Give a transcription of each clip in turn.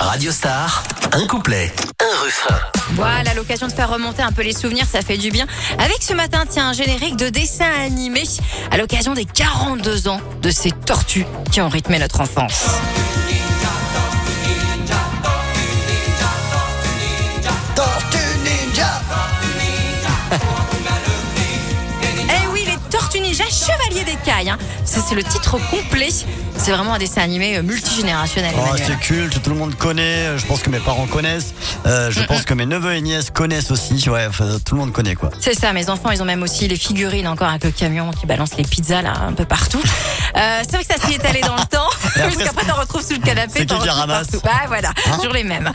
Radio Star, un couplet, un refrain. Voilà, l'occasion de faire remonter un peu les souvenirs, ça fait du bien. Avec ce matin, un générique de dessin animé à l'occasion des 42 ans de ces tortues qui ont rythmé notre enfance. Tortue Ninja. Eh oui, les Tortues Ninja Chevaliers d'Écaille. Ça, c'est le titre complet. C'est vraiment un dessin animé multigénérationnel. Oh, Emmanuel. c'est culte, tout le monde connaît. Je pense que mes parents connaissent. Je pense que mes neveux et nièces connaissent aussi. Ouais, enfin, tout le monde connaît quoi. C'est ça, mes enfants, ils ont même aussi les figurines encore avec le camion qui balance les pizzas là un peu partout. C'est vrai que ça s'y est allé dans le temps, parce qu'après t'en retrouves sous le canapé. C'est qui t'en retrouves ramasse partout. Bah voilà, toujours les mêmes.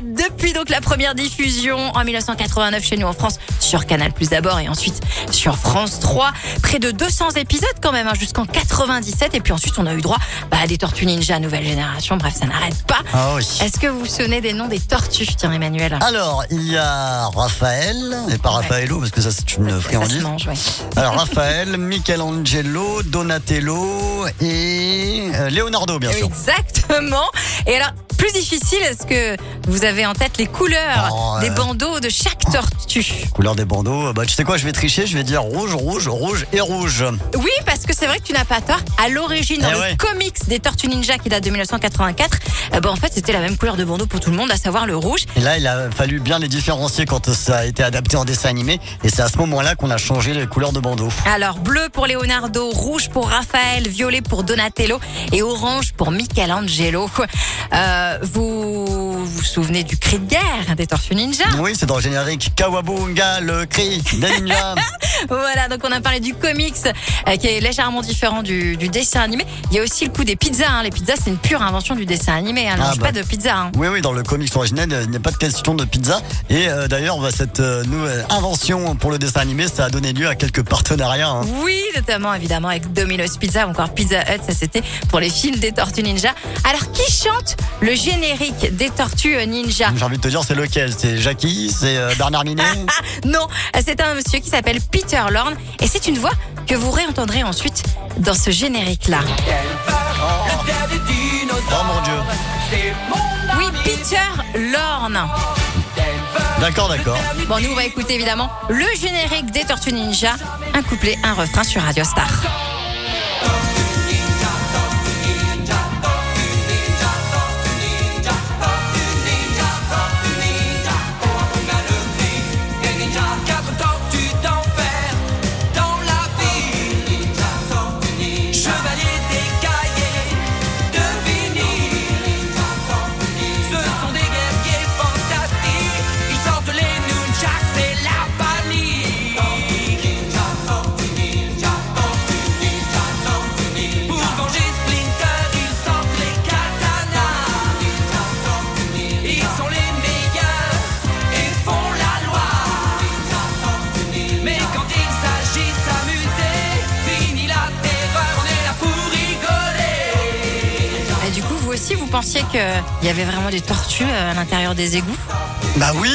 Depuis donc la première diffusion en 1989 chez nous en France sur Canal+ d'abord et ensuite sur France 3, près de 200 épisodes quand même jusqu'en 97 et puis ensuite on a eu droit à des Tortues Ninja nouvelle génération. Bref, ça n'arrête pas. Ah oui. Est-ce que vous vous souvenez des noms des tortues, tiens Emmanuel? Alors, il y a Raphaël, et pas Raffaello, parce que ça c'est une Ça se friandise. mange, ouais. Alors, Raphaël, Michelangelo, Donatello et Leonardo, bien sûr. Exactement. Et alors, plus difficile, est-ce que vous avez en tête les couleurs des bandeaux de chaque tortue? Couleur des bandeaux. Bah, tu sais quoi, je vais tricher, je vais dire rouge, rouge, rouge et rouge. Oui, parce que c'est vrai que tu n'as pas tort. À l'origine, dans le comics des Tortues Ninja qui date de 1984, en fait, c'était la même couleur de bandeau pour tout le monde, à savoir le rouge. Et là, il a fallu bien les différencier quand ça a été adapté en dessin animé. Et c'est à ce moment-là qu'on a changé les couleurs de bandeau. Alors, bleu pour Leonardo, rouge pour Raphaël, violet pour Donatello et orange pour Michelangelo. Vous vous souvenez du cri de guerre des Tortues Ninja? Oui, c'est dans le générique Kawabunga, le cri des ninjas. Voilà, donc on a parlé du comics qui est légèrement différent du dessin animé. Il y a aussi le coup des pizzas. Les pizzas, c'est une pure invention du dessin animé. On mange pas de pizza. Oui, dans le comics originel, il n'y a pas de question de pizza. Et d'ailleurs, cette nouvelle invention pour le dessin animé, ça a donné lieu à quelques partenariats. Oui, notamment évidemment avec Domino's Pizza ou encore Pizza Hut. Ça, c'était pour les films des Tortues Ninja. Alors, qui chante le générique des Tortues Ninja? J'ai envie de te dire, c'est lequel? C'est Jackie? C'est Bernard Minet? Non, c'est un monsieur qui s'appelle Peter Lorre. Et c'est une voix que vous réentendrez ensuite dans ce générique-là. Oh mon Dieu. Oui, Peter Lorre. D'accord. Bon, nous, on va écouter évidemment le générique des Tortues Ninja. Un couplet, un refrain sur Radio Star. Si vous pensiez qu'il y avait vraiment des tortues à l'intérieur des égouts? Bah oui,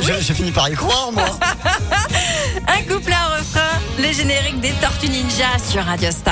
oui. j'ai fini par y croire, moi. Un couplet, un refrain, les génériques des Tortues Ninja sur Radio Star.